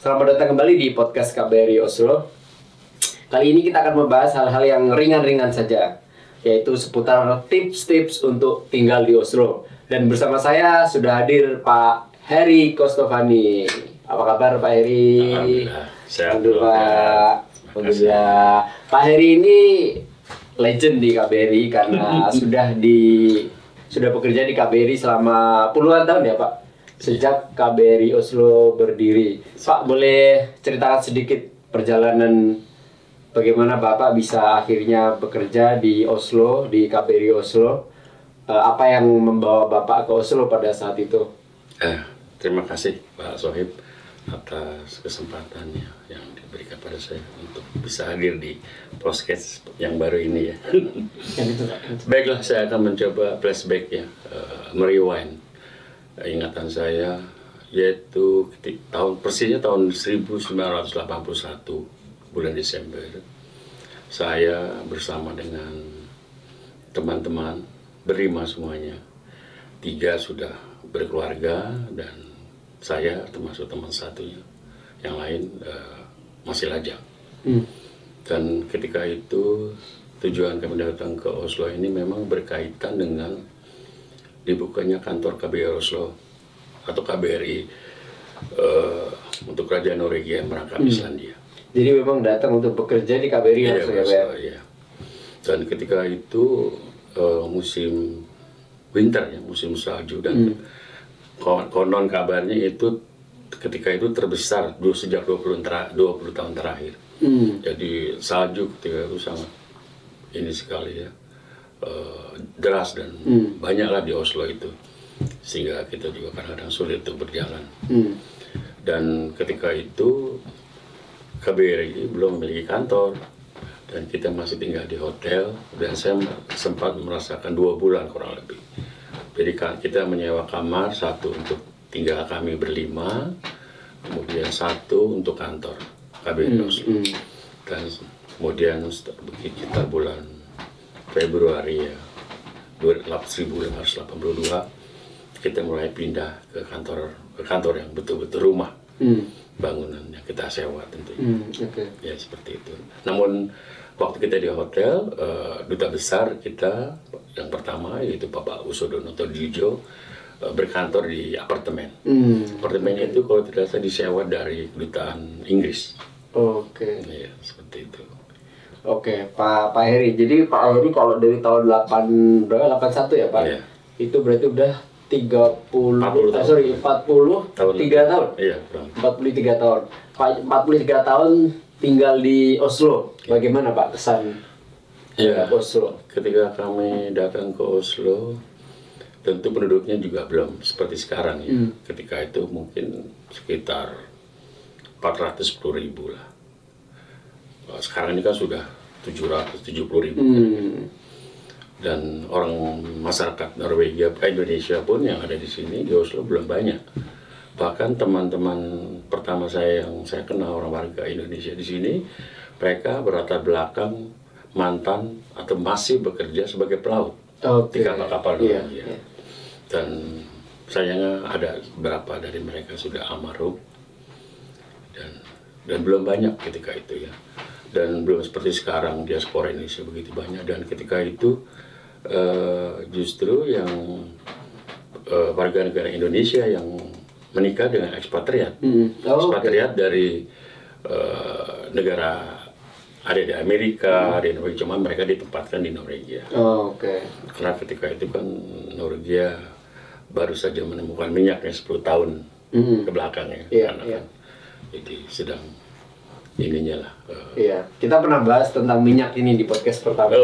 Selamat datang kembali di podcast KBRI Oslo. Kali ini kita akan membahas hal-hal yang ringan-ringan saja, yaitu seputar tips-tips untuk tinggal di Oslo. Dan bersama saya sudah hadir Pak Heri Kostovani. Apa kabar Pak Heri? Alhamdulillah, sehat Pak. Alhamdulillah. Pak Heri ini legend di KBRI karena sudah bekerja di KBRI selama puluhan tahun ya Pak. Sejak KBRI Oslo berdiri. Pak, boleh ceritakan sedikit perjalanan bagaimana Bapak bisa akhirnya bekerja di Oslo, di KBRI Oslo? Apa yang membawa Bapak ke Oslo pada saat itu? Terima kasih Pak Sohib atas kesempatannya yang diberikan pada saya untuk bisa hadir di podcast yang baru ini ya. Baiklah, saya akan mencoba flashback ya, merewind ingatan saya, yaitu persisnya tahun 1981 bulan Desember. Saya bersama dengan teman-teman berlima semuanya, 3 sudah berkeluarga dan saya termasuk teman satunya, yang lain masih lajang. Dan ketika itu tujuan kami datang ke Oslo ini memang berkaitan dengan dibukanya kantor KBRI Oslo atau KBRI untuk Kerajaan Norwegia yang merangkap Islandia. Jadi memang datang untuk bekerja di KBRI Oslo ya Pak? Iya. Dan ketika itu musim winter ya, musim salju, dan konon kabarnya itu ketika itu terbesar sejak 20 tahun terakhir. Jadi salju ketika itu sangat ini sekali ya, deras dan banyaklah di Oslo itu, sehingga kita juga kadang-kadang sulit untuk berjalan. Dan ketika itu KBRI belum memiliki kantor dan kita masih tinggal di hotel, dan saya sempat merasakan 2 bulan kurang lebih. Jadi kita menyewa kamar, 1 untuk tinggal kami berlima, kemudian 1 untuk kantor KBRI Oslo. Dan kemudian sekitar bulan Februari ya, 1582 kita mulai pindah ke kantor yang betul-betul rumah, bangunan yang kita sewa tentunya. Ya seperti itu. Namun waktu kita di hotel, duta besar kita yang pertama yaitu Bapak Usodono Todijo berkantor di apartemen. Apartemennya itu kalau tidak salah disewa dari kedutaan Inggris. Ya, seperti itu. Pak Heri. Jadi Pak Heri kalau dari tahun 81 ya Pak? Iya. Itu berarti udah 43 tahun. Iya, 43 tahun. Pak, 43 tahun tinggal di Oslo. Bagaimana Pak kesan Oslo? Ketika kami datang ke Oslo, tentu penduduknya juga belum seperti sekarang ya. Ketika itu mungkin sekitar 410.000 lah. Sekarang ini kan sudah 770.000. Dan orang masyarakat Norwegia, Indonesia pun yang ada di sini di Oslo belum banyak. Bahkan teman-teman pertama saya yang saya kenal, orang warga Indonesia di sini, mereka berlatar belakang mantan atau masih bekerja sebagai pelaut di kapal-kapal Norwegia. Dan sayangnya ada beberapa dari mereka sudah almarhum dan belum banyak ketika itu ya. Dan belum seperti sekarang diaspora Indonesia begitu banyak. Dan ketika itu justru yang warga negara Indonesia yang menikah dengan ekspatriat, ekspatriat dari negara ada di Amerika, di Norwegia, cuma mereka ditempatkan di Norwegia. Karena ketika itu kan Norwegia baru saja menemukan minyaknya 10 tahun ke belakangnya, kan, jadi sedang ininya lah. Kita pernah bahas tentang minyak ini di podcast pertama.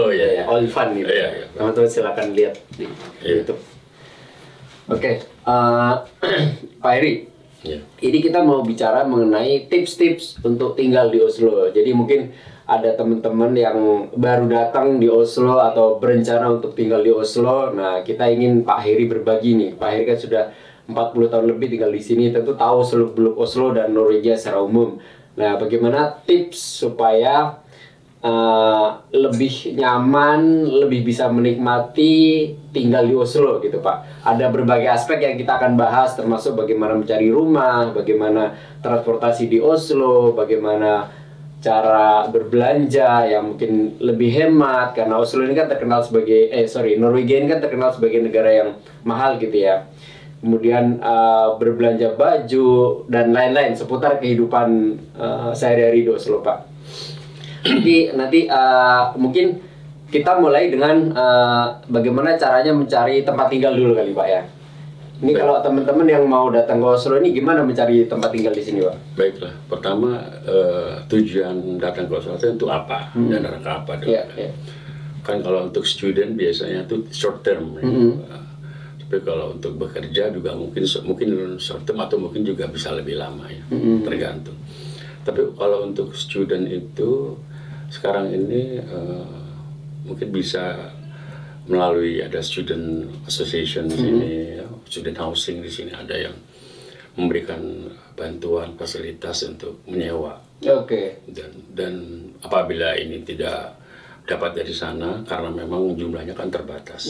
Olivan gitu. Teman-teman silakan lihat di YouTube. Pak Heri. Ini kita mau bicara mengenai tips-tips untuk tinggal di Oslo. Jadi mungkin ada teman-teman yang baru datang di Oslo atau berencana untuk tinggal di Oslo. Nah, kita ingin Pak Heri berbagi nih. Pak Heri kan sudah 40 tahun lebih tinggal di sini, tentu tahu seluk-beluk Oslo dan Norwegia secara umum. Nah, bagaimana tips supaya lebih nyaman, lebih bisa menikmati tinggal di Oslo gitu Pak. Ada berbagai aspek yang kita akan bahas, termasuk bagaimana mencari rumah, bagaimana transportasi di Oslo, bagaimana cara berbelanja yang mungkin lebih hemat, karena Oslo ini kan terkenal sebagai Norwegia ini kan terkenal sebagai negara yang mahal gitu ya. Kemudian berbelanja baju dan lain-lain seputar kehidupan sehari-hari di Oslo Pak. Nanti mungkin kita mulai dengan bagaimana caranya mencari tempat tinggal dulu kali Pak ya. Ini kalau teman-teman yang mau datang ke Oslo ini gimana mencari tempat tinggal di sini Pak? Baiklah, pertama tujuan datang ke Oslo itu untuk apa? Dan rangka apa dulu? Kan kalau untuk student biasanya itu short term. Tapi kalau untuk bekerja juga mungkin short term atau mungkin juga bisa lebih lama ya, tergantung. Tapi kalau untuk student itu sekarang ini mungkin bisa melalui ada student association di sini, student housing di sini ada yang memberikan bantuan fasilitas untuk menyewa. Dan apabila ini tidak dapat dari sana karena memang jumlahnya kan terbatas.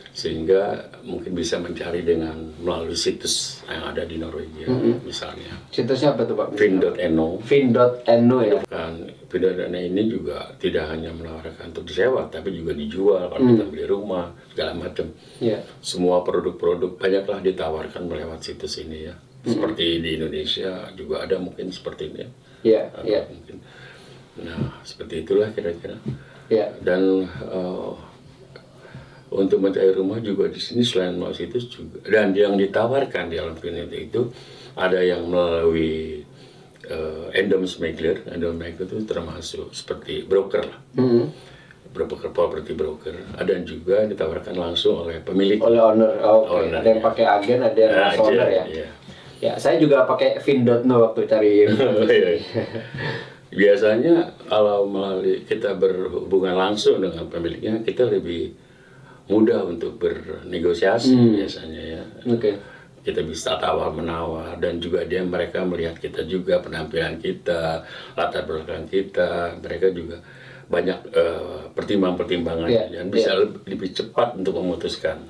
Sehingga mungkin bisa mencari dengan melalui situs yang ada di Norwegia, misalnya. Situsnya apa tuh Pak? Finn.no. Finn.no ya. Kan Finn.no ini juga tidak hanya menawarkan untuk disewa, tapi juga dijual kalau kita beli rumah segala macam. Semua produk-produk banyaklah ditawarkan melewat situs ini ya. Seperti di Indonesia juga ada mungkin seperti ini. Mungkin. Nah seperti itulah kira-kira. Dan untuk mencari rumah juga di sini selain melalui situs juga, dan yang ditawarkan di dalam Finn itu ada yang melalui Eiendomsmegler. Eiendomsmegler itu termasuk seperti broker lah, property broker. Ada yang juga ditawarkan langsung oleh pemilik, oleh owner. Ada yang pakai agen, ada yang owner ya. Ya, saya juga pakai Finn.no waktu cari. Biasanya kalau melalui kita berhubungan langsung dengan pemiliknya, kita lebih mudah untuk bernegosiasi biasanya ya. Kita bisa tawar-menawar dan juga mereka melihat kita juga, penampilan kita, latar belakang kita, mereka juga banyak pertimbangan-pertimbangan dan bisa lebih cepat untuk memutuskan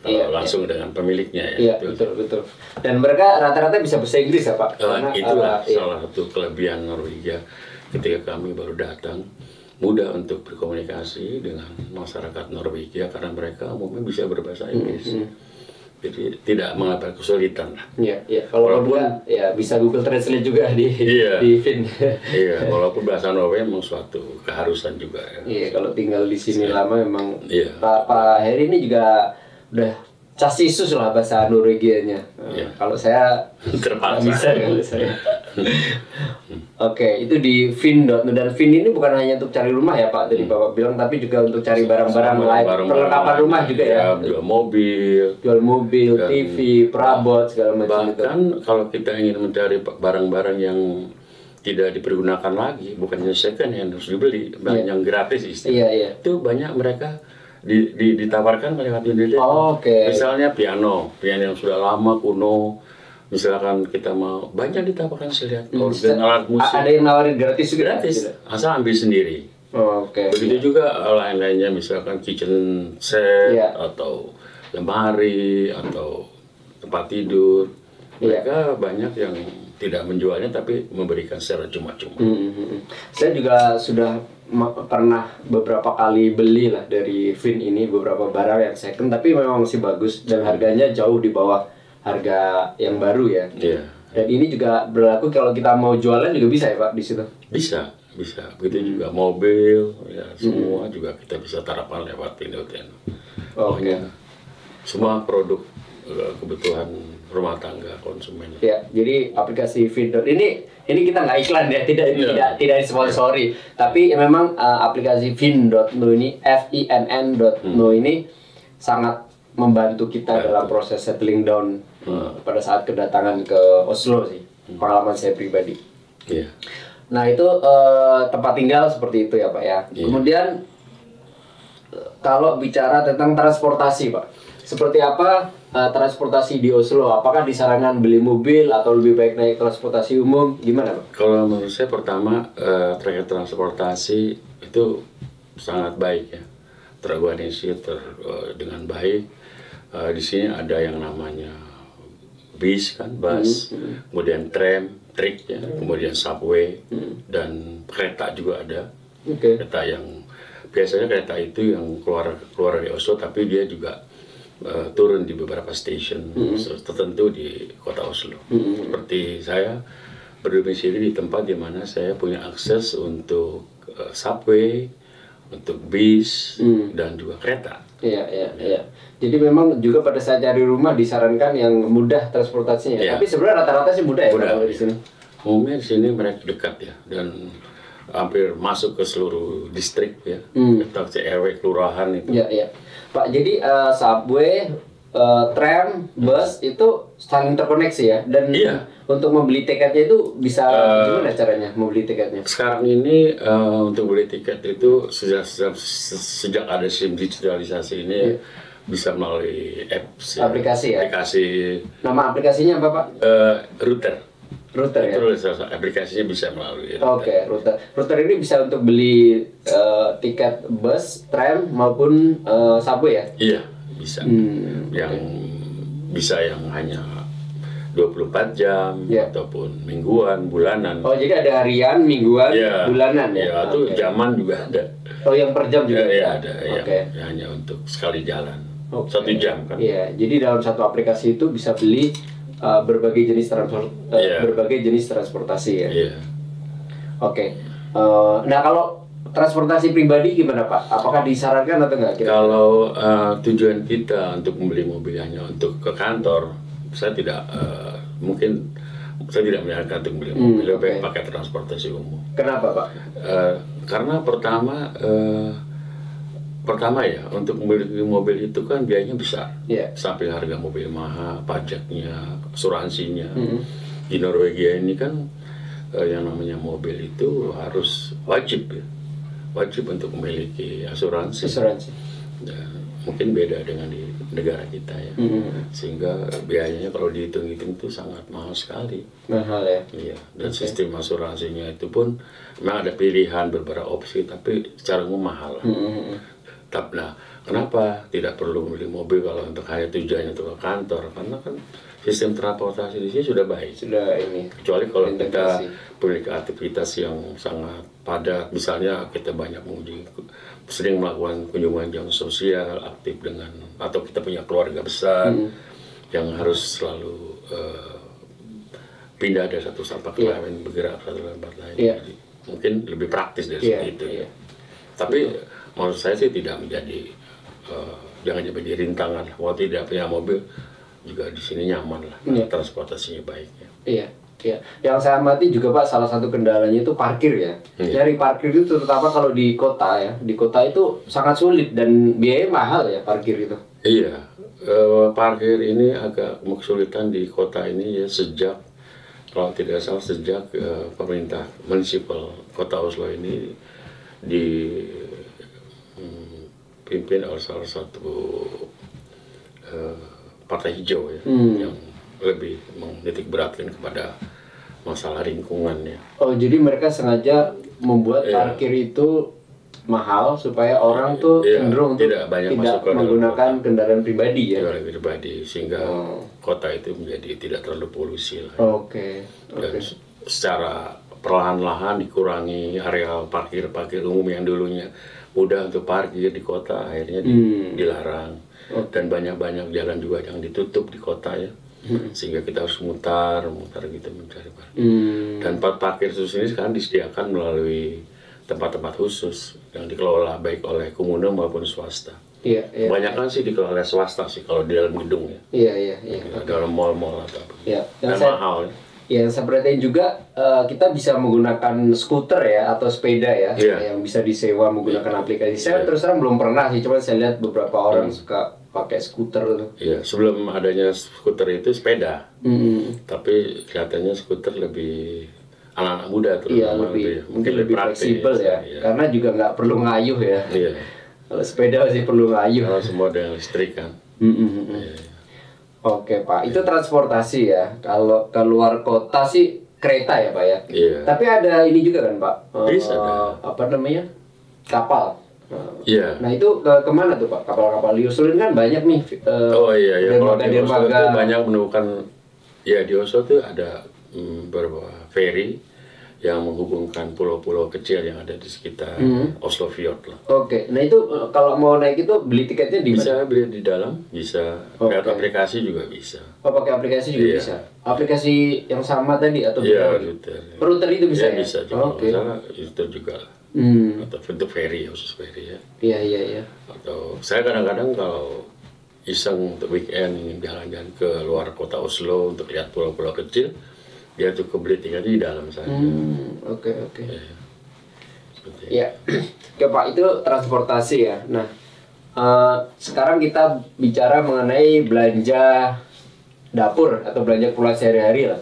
kalau langsung dengan pemiliknya ya. Betul. Dan mereka rata-rata bisa bahasa Inggris ya Pak? Itulah salah satu kelebihan Norwegia ketika kami baru datang. Mudah untuk berkomunikasi dengan masyarakat Norwegia karena mereka umumnya bisa berbahasa Inggris. Jadi tidak mengalami kesulitan. Walaupun bisa Google Translate juga di Finn. Walaupun bahasa Norwegia memang suatu keharusan juga ya. Kalau tinggal di sini lama memang. Pak Heri ini juga udah casisus lah bahasa Norwegianya. Kalau saya terpaksa bisa kalau saya. Itu di Finn.no, dan Finn ini bukan hanya untuk cari rumah ya Pak, tadi Bapak bilang, tapi juga untuk cari barang-barang lain, perlengkapan rumah juga ya. Jual mobil, TV, perabot segala macam. Bahkan kalau kita ingin mencari barang-barang yang tidak dipergunakan lagi, bukannya second hand harus dibeli, yang gratis istilahnya. Itu banyak mereka ditawarkan lewat internet. Misalnya piano yang sudah lama kuno. Misalkan kita mau, banyak ditawarkan saya lihat organ, alat musik. Ada yang nawarin gratis juga? Gratis, asal ambil sendiri. Begitu juga lain-lainnya, misalkan kitchen set atau lemari atau tempat tidur. Mereka banyak yang tidak menjualnya tapi memberikan secara cuma-cuma. Saya juga sudah pernah beberapa kali beli lah dari Finn ini beberapa barang yang second, tapi memang masih bagus dan harganya jauh di bawah harga yang baru ya. Dan ini juga berlaku kalau kita mau jualan juga bisa ya Pak di situ? Bisa. Begitu juga mobil, ya semua juga kita bisa taruhkan lewat Finn.no. Semua produk kebutuhan rumah tangga konsumen. Jadi aplikasi Finn ini kita nggak iklan ya, tidak sponsori, tapi memang aplikasi Finn.no ini, Finn.no ini sangat membantu kita dalam proses settling down pada saat kedatangan ke Oslo sih, pengalaman saya pribadi. Nah itu tempat tinggal seperti itu ya Pak ya. Kemudian kalau bicara tentang transportasi Pak, seperti apa transportasi di Oslo? Apakah disarankan beli mobil atau lebih baik naik transportasi umum? Gimana, Pak? Kalau menurut saya pertama terkait transportasi itu sangat baik ya, terorganisir dengan baik. Di sini ada yang namanya bis kan, bus, kemudian tram, trik ya, kemudian subway dan kereta juga ada. Kereta yang biasanya kereta itu yang keluar dari Oslo, tapi dia juga turun di beberapa stasiun tertentu di kota Oslo. Seperti saya berdomisili di tempat di mana saya punya akses untuk subway, untuk bis dan juga kereta. Iya. Jadi memang juga pada saat cari rumah disarankan yang mudah transportasinya. Iya. Tapi sebenarnya rata-rata sih mudah ya kalau di sini. Umumnya di sini mereka dekat ya, dan hampir masuk ke seluruh distrik ya, atau RW kelurahan itu. Iya. Pak, jadi subway, tram, bus itu saling terkoneksi ya, dan untuk membeli tiketnya itu bisa gimana caranya membeli tiketnya? Sekarang ini untuk beli tiket itu sejak ada SIM digitalisasi ini bisa melalui apps, aplikasi ya. Aplikasi. Nama aplikasinya apa, Pak? Router ya. Terus aplikasinya bisa melalui router. Router ini bisa untuk beli tiket bus, tram maupun subway ya? Iya, bisa. Yang bisa yang hanya 24 jam ataupun mingguan, bulanan. Oh, jadi ada harian, mingguan, bulanan ya? Iya, itu zaman juga ada. Oh, yang per jam juga? Iya, ada. Yang hanya untuk sekali jalan. 1 jam kan? Iya, jadi dalam satu aplikasi itu bisa beli berbagai jenis berbagai jenis transportasi ya. Iya. Oke. Nah, kalau transportasi pribadi gimana, Pak? Apakah disarankan atau enggak? Kalau tujuan kita untuk membeli mobil hanya untuk ke kantor, saya tidak saya tidak menyarankan untuk membeli mobil, lebih pakai transportasi umum. Kenapa, Pak? Karena pertama ya, untuk memiliki mobil itu kan biayanya besar, sampai harga mobil mahal, pajaknya, asuransinya. Di Norwegia ini kan yang namanya mobil itu harus wajib untuk memiliki asuransi. Dan mungkin beda dengan di negara kita ya, sehingga biayanya kalau dihitung-hitung itu sangat mahal sekali. Mahal ya? Iya, dan sistem asuransinya itu pun memang ada pilihan beberapa opsi, tapi secara umum mahal. Nah, kenapa tidak perlu membeli mobil kalau untuk hanya tujuannya untuk ke kantor? Karena kan sistem transportasi di sini sudah baik. Kecuali kalau kita memiliki aktivitas yang sangat padat, misalnya kita banyak sering melakukan kunjungan yang sosial, aktif dengan, atau kita punya keluarga besar yang harus selalu pindah dari satu tempat ke lain, bergerak satu tempat lain. Jadi, mungkin lebih praktis dari seperti itu. Tapi menurut saya sih tidak menjadi jangan jadi rintangan. Kalau tidak punya mobil juga di sini nyaman lah, transportasinya baik ya. Iya. Yang saya amati juga, Pak, salah satu kendalanya itu parkir ya. Dari parkir itu terutama kalau di kota ya, di kota itu sangat sulit dan biayanya mahal ya parkir itu. Iya, parkir ini agak kesulitan di kota ini ya sejak, kalau tidak salah sejak pemerintah municipal kota Oslo ini dipimpin oleh salah satu partai hijau ya, yang lebih menitik beratkan kepada masalah lingkungan ya. Oh, jadi mereka sengaja membuat parkir itu mahal supaya orang tuh cenderung tidak menggunakan kendaraan pribadi ya. Kendaraan pribadi, sehingga kota itu menjadi tidak terlalu polusi lah. Dan secara perlahan-lahan dikurangi area parkir umum yang dulunya mudah untuk parkir di kota, akhirnya dilarang. Dan banyak jalan juga yang ditutup di kota ya, sehingga kita harus mutar gitu mencari parkir. Dan tempat parkir khusus ini sekarang disediakan melalui tempat-tempat khusus yang dikelola baik oleh Kommune maupun swasta. Kebanyakan sih dikelola oleh swasta sih kalau di dalam gedung ya. Dalam mall-mall atau apa. Dan mahal. Yang saya perhatiin juga kita bisa menggunakan skuter ya atau sepeda ya, yang bisa disewa menggunakan aplikasi. Saya terus terang belum pernah sih, cuma saya lihat beberapa orang suka pakai skuter tuh. Iya, sebelum adanya skuter itu sepeda. Tapi kelihatannya skuter lebih anak-anak muda tuh. Mungkin lebih fleksibel ya. Karena juga nggak perlu ngayuh ya. Kalau sepeda masih perlu ngayuh. Kalau semua dengan listrik kan. Iya. Oke Pak, itu transportasi ya. Kalau ke luar kota sih kereta ya Pak ya. Iya. Tapi ada ini juga kan Pak. Bisa, ada. Apa namanya? Kapal. Iya. Nah itu kemana tuh Pak? Kapal-kapal di Oslo ini kan banyak nih. Oh iya, ya kalau di Oslo dermaga. itu banyak menemukan, ya di Oslo tuh ada beberapa ferry yang menghubungkan pulau-pulau kecil yang ada di sekitar Oslo Fjord lah. Oke, nah itu kalau mau naik itu beli tiketnya di mana? Bisa beli di dalam, bisa lewat aplikasi juga bisa. Oh pakai aplikasi juga Iya. bisa. Aplikasi yang sama tadi atau Iya, beda? Router. Router itu bisa ya? Bisa juga. Oke. Misalnya itu juga lah. Atau untuk ferry, khusus ferry ya. Iya iya iya. Atau saya kadang-kadang kalau iseng untuk weekend ingin jalan-jalan ke luar kota Oslo untuk lihat pulau-pulau kecil, dia cukup beli tiketnya di dalam saja. Oke oke. Ya, seperti itu. Ya, oke Pak itu transportasi ya. Nah, sekarang kita bicara mengenai belanja dapur atau belanja keperluan sehari-hari lah.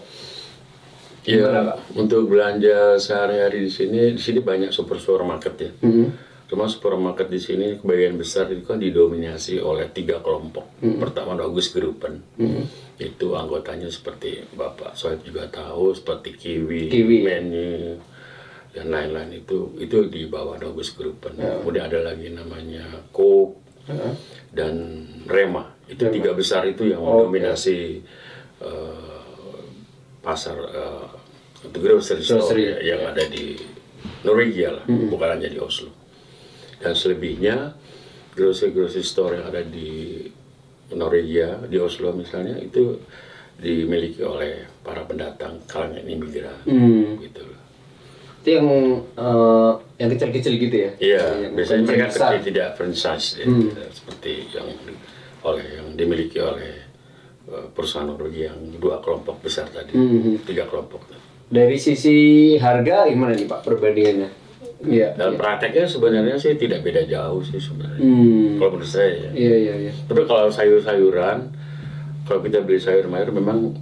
Iya, Gimana, Pak? untuk belanja sehari-hari di sini banyak supermarket ya. Cuma supermarket di sini kebagian besar itu kan didominasi oleh 3 kelompok. Pertama August Gruppen, itu anggotanya seperti Bapak Soeb juga tahu, seperti Kiwi. Menu dan lain-lain itu di bawah August Gruppen. Kemudian ada lagi namanya Coop dan Rema. Itu 3 besar itu yang mendominasi pasar untuk grocery store yang ada di Norwegia lah, bukan hanya di Oslo. Dan selebihnya grocery store yang ada di Norwegia, di Oslo misalnya, itu dimiliki oleh para pendatang kalangan imigran, gitu loh. Itu yang kecil-kecil gitu ya? Iya, Yang biasanya bukan mereka besar. tidak franchise ya, seperti yang dimiliki oleh perusahaan Norwegia yang 2 kelompok besar tadi, 3 kelompok tadi. Dari sisi harga gimana nih Pak perbandingannya? Iya. Dan prakteknya sebenarnya sih tidak beda jauh sih sebenarnya. Kalau menurut saya ya. Iya iya iya. Tapi kalau sayur-sayuran, kalau kita beli sayur mayur memang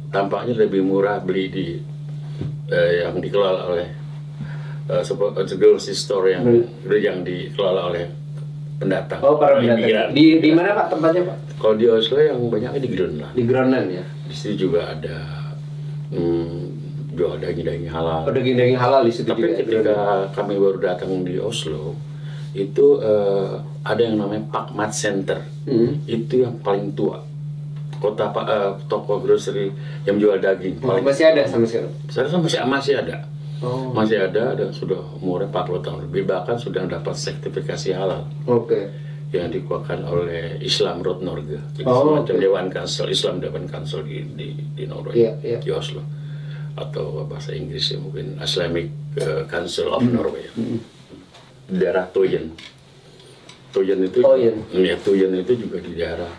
tampaknya lebih murah beli di yang dikelola oleh grocery store yang dikelola oleh pendatang. Oh para pendatang. imigran. Di mana Pak tempatnya Pak? Kalau di Oslo yang banyaknya di Grönland. Di Groningen ya. Di situ juga ada jual daging-daging halal. Oh daging-daging halal di situ Tapi juga. ketika kami baru datang di Oslo, itu ada yang namanya Pakmat Center. Itu yang paling tua. Toko grocery yang jual daging. Masih ada sampai sekarang? Saya masih ada. Oh. Masih ada dan sudah umurnya 40 tahun lebih, bahkan sudah dapat sertifikasi halal Oke. yang dikeluarkan oleh Islam Råd Norge. Jadi Oh, semacam Dewan Kansel, Islam Dewan Kansel di Norway, Iya. di Oslo. Atau bahasa Inggrisnya mungkin Islamic Council of Norway. Di daerah Tøyen. Tøyen itu juga di daerah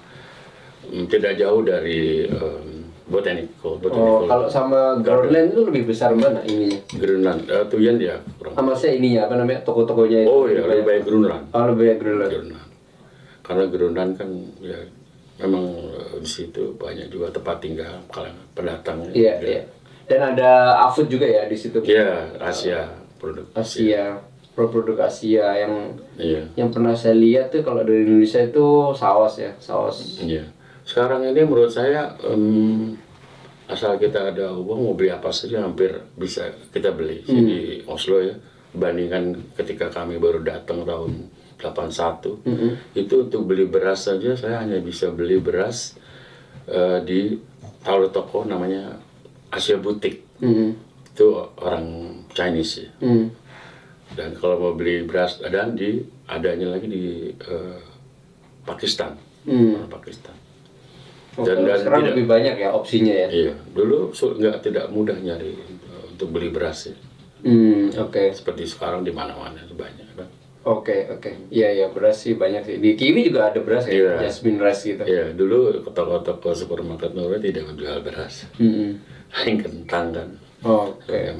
tidak jauh dari Botanical. Oh, kalau sama Groenland itu lebih besar mana ininya? Grönland, Tøyen ya kurang. Sama saya ininya apa namanya toko-tokonya itu? Oh ya, lebih banyak Grönland. Oh lebih banyak Groenland. Grönland. Karena Grönland kan ya memang di situ banyak juga tempat tinggal kalangan pendatang. Iya iya. Dan ada AFUD juga ya di situ. Iya, Asia, produk Asia, produk Asia Iya. yang pernah saya lihat tuh kalau dari Indonesia itu saus ya, saus. Iya. Sekarang ini menurut saya asal kita ada uang mau beli apa saja hampir bisa kita beli di Oslo ya. Dibandingkan ketika kami baru datang tahun 81, itu untuk beli beras saja saya hanya bisa beli beras di toko namanya Asia Butik. Itu orang Chinese ya. Dan kalau mau beli beras adanya lagi di Pakistan, orang Pakistan. Dan sekarang lebih banyak ya opsinya ya. Iya, dulu tidak mudah nyari untuk beli beras ya. Oke. Seperti sekarang di mana-mana banyak kan. Oke. Iya beras sih banyak sih. Di Kiwi juga ada beras ya, Jasmine rice gitu. Iya, dulu toko-toko supermarket Norway tidak menjual beras. Hanya kentang kan. Oke.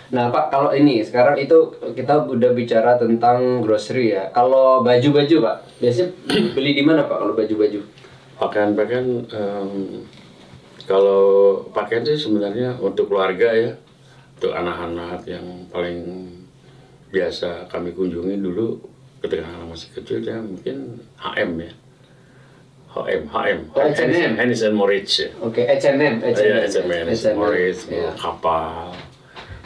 Nah Pak, kalau ini sekarang itu kita udah bicara tentang grocery ya. Kalau baju-baju Pak, biasanya beli di mana Pak kalau baju-baju? Pakaian kalau pakaian sih sebenarnya untuk keluarga ya, untuk anak-anak yang paling biasa kami kunjungi dulu ketika anak masih kecil ya mungkin H&M ya. Oh, H&M. Hennes and Mauritz ya. Oke, H&M. Iya, Hennes and Mauritz, Iya. kapal.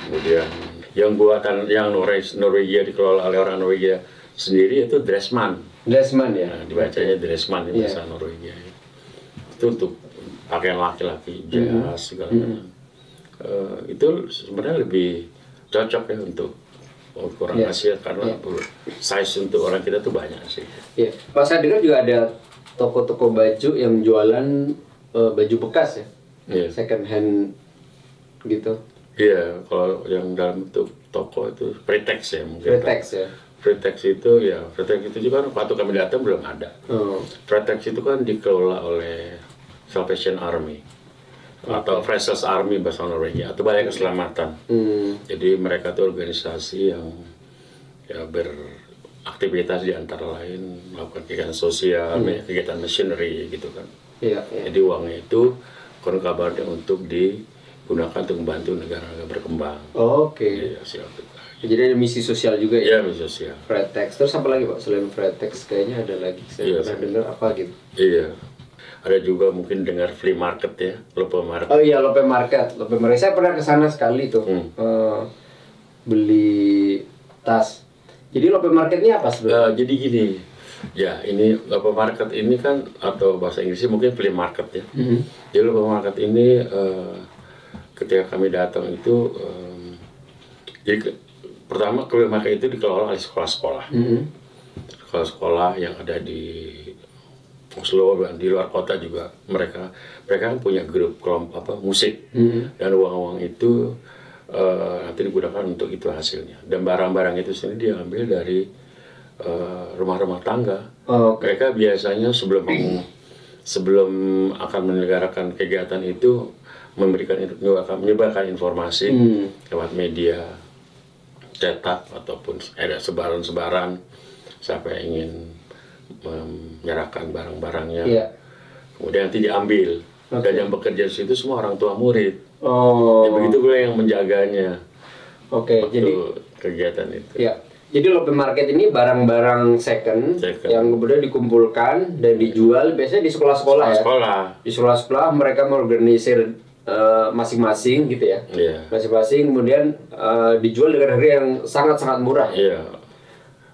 Kemudian yang buatan yang Norwegia dikelola oleh orang Norwegia sendiri itu Dressmann. Dressmann ya. Nah, dibacanya Dressmann di Iya. bahasa Norwegia. Itu untuk pakaian laki-laki, jas segala macam. Itu sebenarnya lebih cocok ya untuk ukuran Iya. Asia karena size untuk orang kita tuh banyak sih. Iya. Pak, saya dengar juga ada toko-toko baju yang jualan baju bekas ya. Iya. Second hand gitu. Iya, kalau yang dalam bentuk toko itu pretext ya mungkin. Pretext ya. Pretext itu ya, pretext itu juga waktu kami datang belum ada. Oh. Pretext itu kan dikelola oleh Salvation Army atau Frelsers Army bahasa Norwegia atau Balai Keselamatan. Jadi mereka tuh organisasi yang ya beraktivitas di antara lain melakukan kegiatan sosial, kegiatan missionary gitu kan. Iya, iya. Jadi uangnya itu konon kabarnya untuk digunakan untuk membantu negara-negara berkembang. Oke. Di Asia Afrika. Jadi ada misi sosial juga ya. Iya, misi sosial. Fretex. Terus apa lagi Pak? Selain Fretex kayaknya ada lagi. Saya pernah dengar apa gitu. Iya. Ada juga mungkin dengar flea market ya, Lope Market. Oh iya, Lope Market. Lope Market. Saya pernah ke sana sekali tuh. Beli tas. Jadi Lope Market ini apa sebenarnya? Jadi gini, ya ini Lope Market ini kan atau bahasa Inggrisnya mungkin flea market ya. Jadi Lope Market ini ketika kami datang itu, jadi pertama flea market itu dikelola oleh sekolah-sekolah. Sekolah-sekolah yang ada di Oslo dan di luar kota juga mereka kan punya grup kelompok musik dan uang-uang itu nanti digunakan untuk itu hasilnya dan barang-barang itu sendiri diambil dari rumah-rumah tangga. Mereka biasanya sebelum akan menyelenggarakan kegiatan itu menyebarkan informasi lewat media cetak ataupun ada sebaran-sebaran siapa yang ingin menyerahkan barang-barangnya, kemudian nanti diambil dan yang bekerja di situ semua orang tua murid. Ya, begitu pula yang menjaganya. Jadi kegiatan itu. Ya, jadi Lope Market ini barang-barang second yang kemudian dikumpulkan dan dijual biasanya di sekolah-sekolah ya. Di sekolah-sekolah mereka mengorganisir masing-masing gitu ya. Masing-masing kemudian dijual dengan harga yang sangat-sangat murah.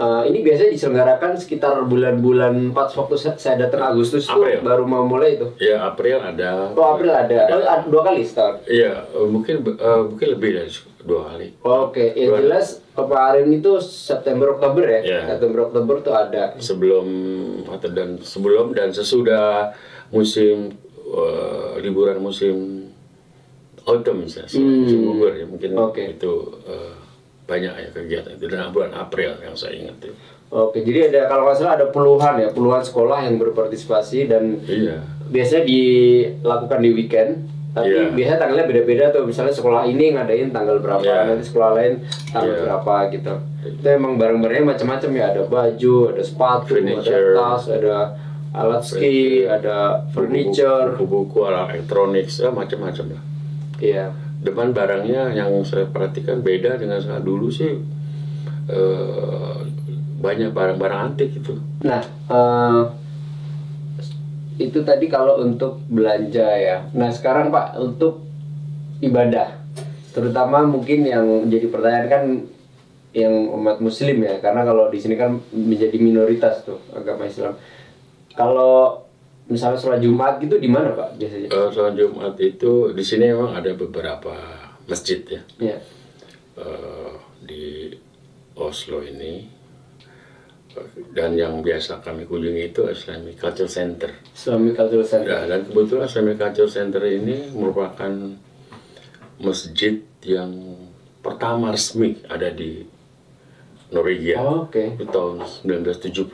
Ini biasanya diselenggarakan sekitar bulan-bulan 4 waktu saya datang Agustus itu baru mau mulai itu. Ya, April ada. Oh, April ada. Oh, 2 kali setahun. Iya, mungkin lebih dari 2 kali. Oke, yang jelas kemarin itu September Oktober ya. September Oktober tuh ada. Sebelum dan sesudah musim liburan musim autumn ya, musim gugur ya mungkin itu banyak ya kegiatan itu dan bulan April yang saya ingat itu. Oke, jadi ada kalau nggak salah ada puluhan sekolah yang berpartisipasi dan biasanya dilakukan di weekend. Tapi biasanya tanggalnya beda-beda tuh. Misalnya sekolah ini ngadain tanggal berapa, nanti sekolah lain tanggal berapa gitu. Itu emang barang-barangnya macam-macam ya. Ada baju, ada sepatu, ada tas, ada alat ski, ada furniture, buku-buku, alat elektronik, macam-macam lah. Iya. Depan barangnya yang saya perhatikan beda dengan saat dulu sih, banyak barang-barang antik itu. Nah, itu tadi kalau untuk belanja ya. Nah sekarang Pak untuk ibadah, terutama mungkin yang jadi pertanyaan kan yang umat Muslim ya, karena kalau di sini kan menjadi minoritas tuh agama Islam. Kalau misalnya sholat Jumat gitu di mana Pak biasanya? Sholat Jumat itu di sini memang ada beberapa masjid ya. Di Oslo ini dan yang biasa kami kunjungi itu Islamic Culture Center. Islamic Culture Center. Ya, dan kebetulan Islamic Culture Center ini merupakan masjid yang pertama resmi ada di Norwegia. Itu tahun 1975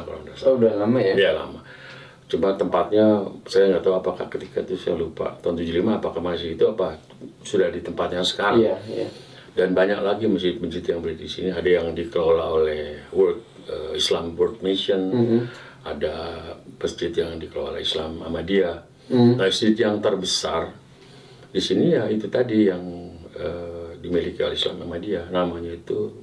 kalau tidak salah. Udah lama ya? Ya lama. Cuma tempatnya saya nggak tahu apakah ketika itu saya lupa tahun 75 apakah masih itu apa sudah di tempatnya sekarang. Dan banyak lagi masjid-masjid yang berada di sini. Ada yang dikelola oleh Islam World Mission, ada masjid yang dikelola oleh Islam Ahmadiyah. Masjid yang terbesar di sini ya itu tadi yang dimiliki oleh Islam Ahmadiyah, namanya itu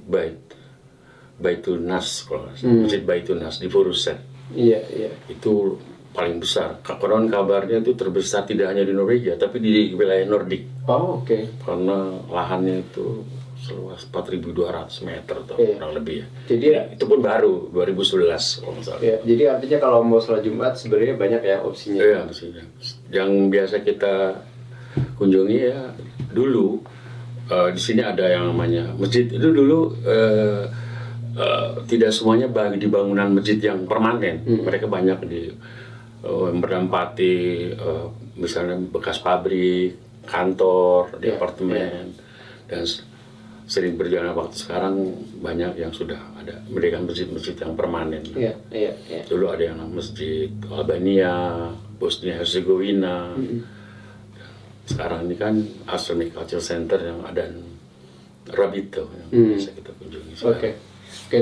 Baitul Nas, Masjid Baitul Nas di Furuset. Iya. Itu paling besar. Konon kabarnya itu terbesar tidak hanya di Norwegia, tapi di wilayah Nordik. Oh, oke. Karena lahannya itu seluas 4.200 meter atau kurang lebih ya. Jadi itu pun baru 2011 kalau nggak salah. ya, jadi artinya kalau mau sholat Jumat sebenarnya banyak ya opsinya. Iya, opsinya. Yang biasa kita kunjungi ya dulu di sini ada yang namanya masjid. Itu dulu tidak semuanya di bangunan masjid yang permanen. Mereka banyak di menempati misalnya bekas pabrik, kantor, di apartemen, dan sering berjalan waktu sekarang banyak yang sudah ada mendirikan masjid-masjid yang permanen. Dulu ada yang namanya Masjid Albania, Bosnia Herzegovina. Sekarang ini kan Islamic Culture Center yang ada Rabito yang bisa kita kunjungi. Oke,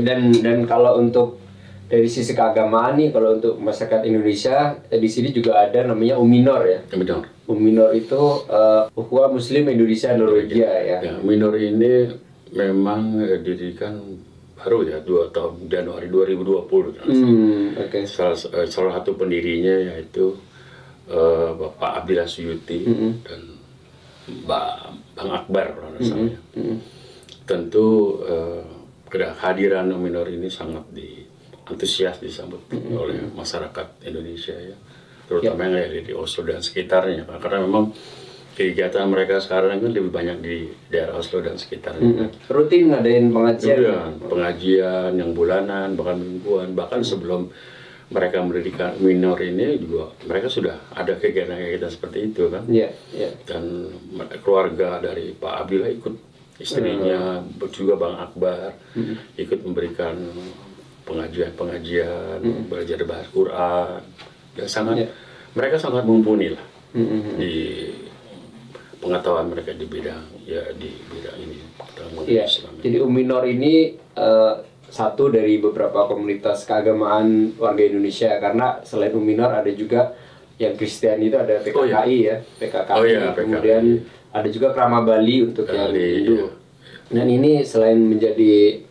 dan kalau untuk dari sisi keagamaan nih, kalau untuk masyarakat Indonesia di sini juga ada namanya Uminor ya. Uminor itu Ukhuwah Muslim Indonesia Norwegia ya. Uminor ini memang didirikan baru ya 2 tahun Januari 2020. Salah satu pendirinya yaitu Bapak Abdillah Suyuti dan Bang Akbar kalau salah. Tentu kehadiran Uminor ini sangat antusias disambut oleh masyarakat Indonesia ya, terutama yang ada di Oslo dan sekitarnya, karena memang kegiatan mereka sekarang kan lebih banyak di daerah Oslo dan sekitarnya. Rutin ngadain pengajian? Iya, pengajian yang bulanan, bahkan mingguan, bahkan sebelum mereka mendirikan Uminor ini juga mereka sudah ada kegiatan-kegiatan seperti itu kan. Dan keluarga dari Pak Abdillah ikut, istrinya juga Bang Akbar ikut memberikan pengajian, belajar bahasa Quran, dan mereka sangat mumpuni lah di pengetahuan mereka di bidang ini. Islam. Jadi Uminor ini satu dari beberapa komunitas keagamaan warga Indonesia, karena selain Uminor ada juga yang Kristen, itu ada PKKI PKKI. Kemudian ada juga Krama Bali untuk yang Hindu. Dan ini selain menjadi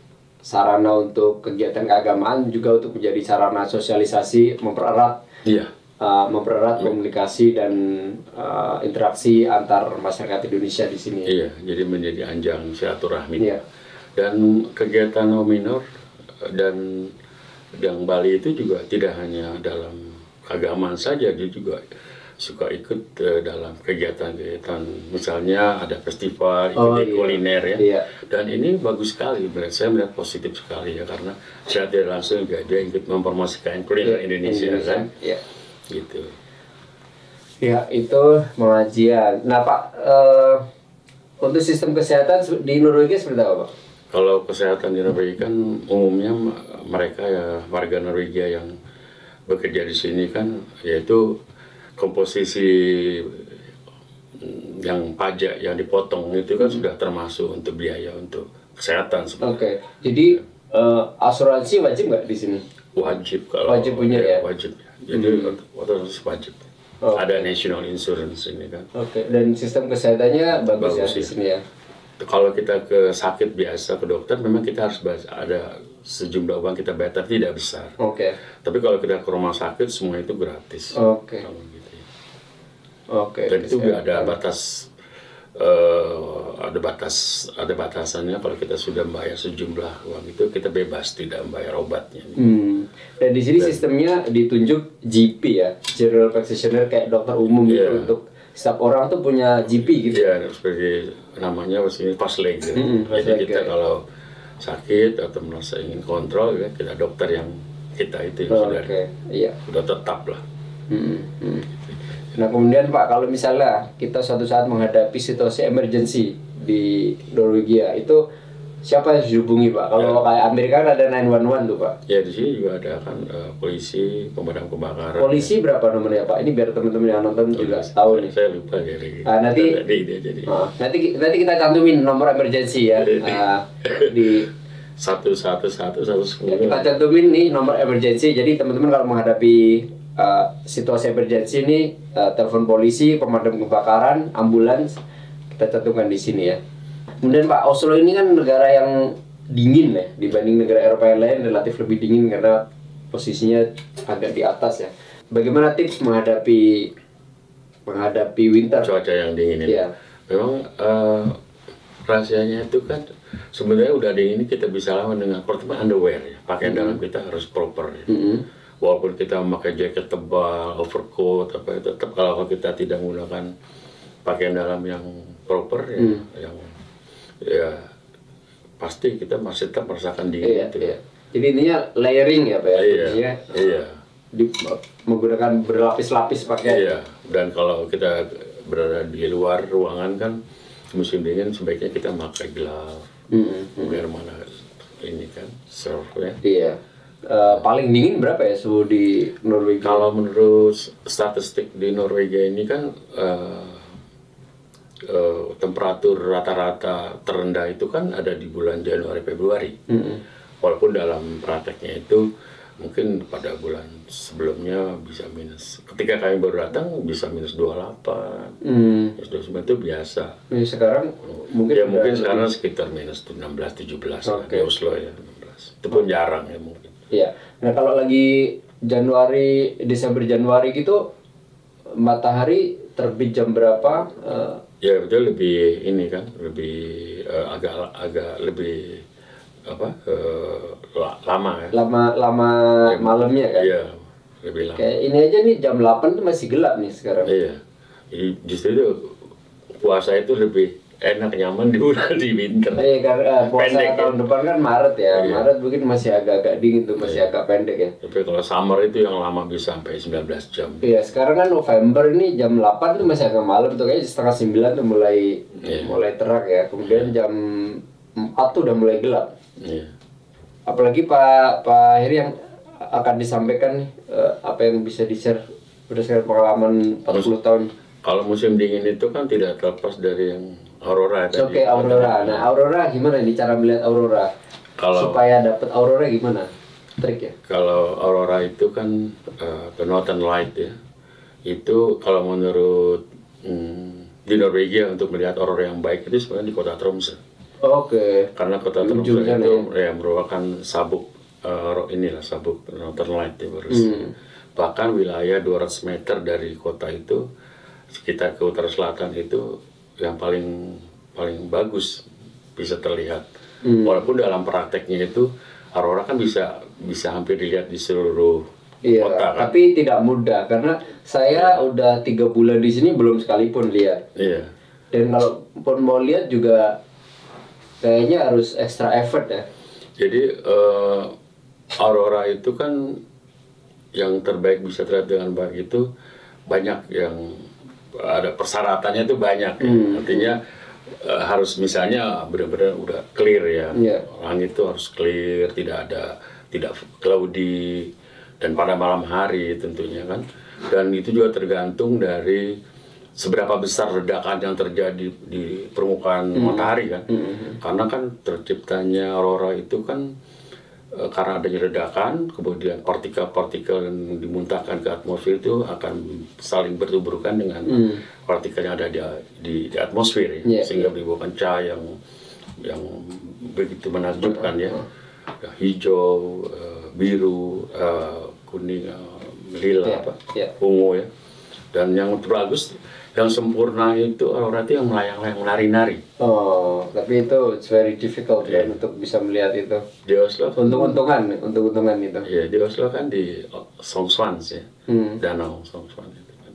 sarana untuk kegiatan keagamaan, juga untuk menjadi sarana sosialisasi, mempererat komunikasi dan interaksi antar masyarakat Indonesia di sini. Iya, jadi menjadi anjang silaturahmi. Dan kegiatan Uminor dan yang Bali itu juga tidak hanya dalam keagamaan saja, dia juga suka ikut dalam kegiatan-kegiatan, misalnya ada festival, kuliner ya. Dan ini bagus sekali, saya melihat positif sekali ya, karena secara tidak langsung dia ikut mempromosikan kuliner Indonesia kan. Gitu. Ya, itu pengajian. Nah Pak, untuk sistem kesehatan di Norwegia seperti apa Pak? Kalau kesehatan di Norwegia kan umumnya mereka ya warga Norwegia yang bekerja di sini kan, yaitu komposisi yang pajak yang dipotong itu kan sudah termasuk untuk biaya untuk kesehatan. Jadi asuransi wajib nggak di sini? Wajib, wajib punya ya. Wajib. Jadi otomatis wajib. Ada national insurance ini kan. Dan sistem kesehatannya bagus ya di sini ya. Kalau kita ke sakit biasa ke dokter, memang kita harus ada sejumlah uang kita bayar, tapi tidak besar. Tapi kalau kita ke rumah sakit semua itu gratis. Dan itu ada batasannya. Kalau kita sudah membayar sejumlah uang itu, kita bebas tidak membayar obatnya. Dan di sini sistemnya ditunjuk GP ya, General Practitioner, kayak dokter umum gitu. Untuk setiap orang tuh punya GP gitu. Seperti namanya sini pasleg. Jadi kita kalau sakit atau merasa ingin kontrol, ya kita dokter yang kita itu sudah tetap lah. Nah kemudian Pak, kalau misalnya kita suatu saat menghadapi situasi emergency di Norwegia, itu siapa yang dihubungi Pak? Kalau kayak Amerika kan ada 911 tuh Pak. Ya di sini juga ada kan polisi, pemadam kebakaran. Polisi berapa nomornya Pak? Ini biar teman-teman yang nonton juga tahu nih. Saya lupa jadi. Nanti kita cantumin nomor emergency ya. Di 111 110. Kita cantumin nih nomor emergency. Jadi teman-teman kalau menghadapi situasi emergency ini, telepon polisi, pemadam kebakaran, ambulans, kita cantumkan di sini ya. Kemudian Pak, Oslo ini kan negara yang dingin ya, dibanding negara Eropa yang lain relatif lebih dingin karena posisinya agak di atas ya. bagaimana tips menghadapi winter? Cuaca yang dingin ini. Iya. Memang rahasianya itu kan sebenarnya udah dingin ini kita bisa lawan dengan pertama underwear ya. Pakaian dalam kita harus proper ya. Walaupun kita memakai jaket tebal, overcoat apa itu, tetap kalau kita tidak menggunakan pakaian dalam yang proper ya, yang ya pasti kita masih tetap merasakan dingin itu. Iya. Jadi intinya layering ya Pak ya. Iya. Iya. Menggunakan berlapis-lapis pakaian. Iya. Dan kalau kita berada di luar ruangan kan musim dingin sebaiknya kita pakai glove. Biar mana ini kan surf ya. Iya. Paling dingin berapa ya suhu di Norwegia? Kalau menurut statistik di Norwegia ini kan temperatur rata-rata terendah itu kan ada di bulan Januari Februari. Walaupun dalam prakteknya itu mungkin pada bulan sebelumnya bisa minus. Ketika kami baru datang bisa minus 28, minus 29 itu biasa. Ini sekarang mungkin ya mungkin sekarang sekitar minus 16-17 di Oslo ya 16. Itu pun jarang ya mungkin. Iya. Nah kalau lagi Desember Januari gitu matahari terbit jam berapa? Ya betul lebih ini kan lebih agak lebih apa lama ya. Lama ya, malamnya kan? Iya, lebih lama. Kayak ini aja nih jam 8 tuh masih gelap nih sekarang. Iya. Jadi justru itu puasa itu lebih enak nyaman di winter. Iya karena puasa pendek, tahun depan kan Maret ya. Iya. Maret mungkin masih agak-agak dingin tuh, masih agak pendek ya. Tapi kalau summer itu yang lama bisa sampai 19 jam. Iya, sekarang kan November ini jam 8 tuh masih agak malam tuh kayaknya setengah 9 tuh mulai terang ya. Kemudian jam 4 tuh udah mulai gelap. Iya. Apalagi Pak Heri yang akan disampaikan nih, apa yang bisa di-share berdasarkan pengalaman 40 tahun. Kalau musim dingin itu kan tidak terlepas dari yang aurora tadi. Oke, aurora. Nah, aurora gimana nih cara melihat aurora? Supaya dapat aurora gimana? Trik ya? Kalau aurora itu kan the northern light ya. Itu kalau menurut di Norwegia untuk melihat aurora yang baik itu sebenarnya di kota Tromsø. Oke. Karena kota Tromsø itu ya merupakan sabuk sabuk Northern Light ya bahkan wilayah 200 meter dari kota itu sekitar ke utara selatan itu yang paling bagus bisa terlihat. Walaupun dalam prakteknya itu aurora kan bisa hampir dilihat di seluruh kota kan. Tapi tidak mudah karena saya udah 3 bulan di sini belum sekalipun lihat. Iya. Dan kalau pun mau lihat juga kayaknya harus extra effort ya. Jadi aurora itu kan yang terbaik bisa terlihat dengan baik itu banyak yang ada persyaratannya itu banyak ya. Artinya harus misalnya benar-benar udah clear ya. Langit itu harus clear, tidak cloudy dan pada malam hari tentunya kan. Dan itu juga tergantung dari seberapa besar ledakan yang terjadi di permukaan matahari kan. Karena kan terciptanya aurora itu kan karena adanya ledakan, kemudian partikel-partikel yang dimuntahkan ke atmosfer itu akan saling bertuburkan dengan partikel yang ada di atmosfer ya. Sehingga menimbulkan cahaya yang begitu menakjubkan ya. Hijau, biru, kuning, lila, ungu ya. Dan yang terbagus, yang sempurna itu aurora itu yang melayang-layang, menari-nari. Oh, tapi itu it's very difficult ya untuk bisa melihat itu. Di Oslo untung-untungan itu. Iya, di Oslo kan di Sognsvann ya, danau Sognsvann itu kan.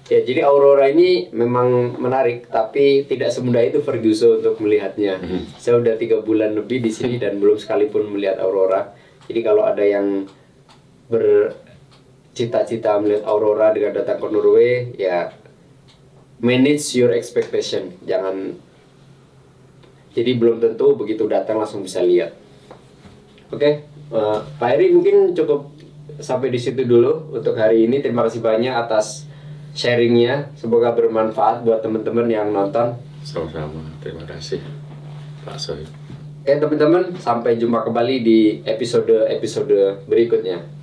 Ya, jadi aurora ini memang menarik, tapi tidak semudah itu Ferguson untuk melihatnya. Saya udah 3 bulan lebih di sini dan belum sekalipun melihat aurora. Jadi kalau ada yang bercita-cita melihat aurora dengan datang ke Norway, ya manage your expectation, jadi belum tentu begitu datang langsung bisa lihat. Oke, Pak Heri mungkin cukup sampai di situ dulu untuk hari ini. Terima kasih banyak atas sharingnya, semoga bermanfaat buat teman-teman yang nonton. Sama-sama, terima kasih Pak Sohib. Oke teman-teman, sampai jumpa kembali di episode berikutnya.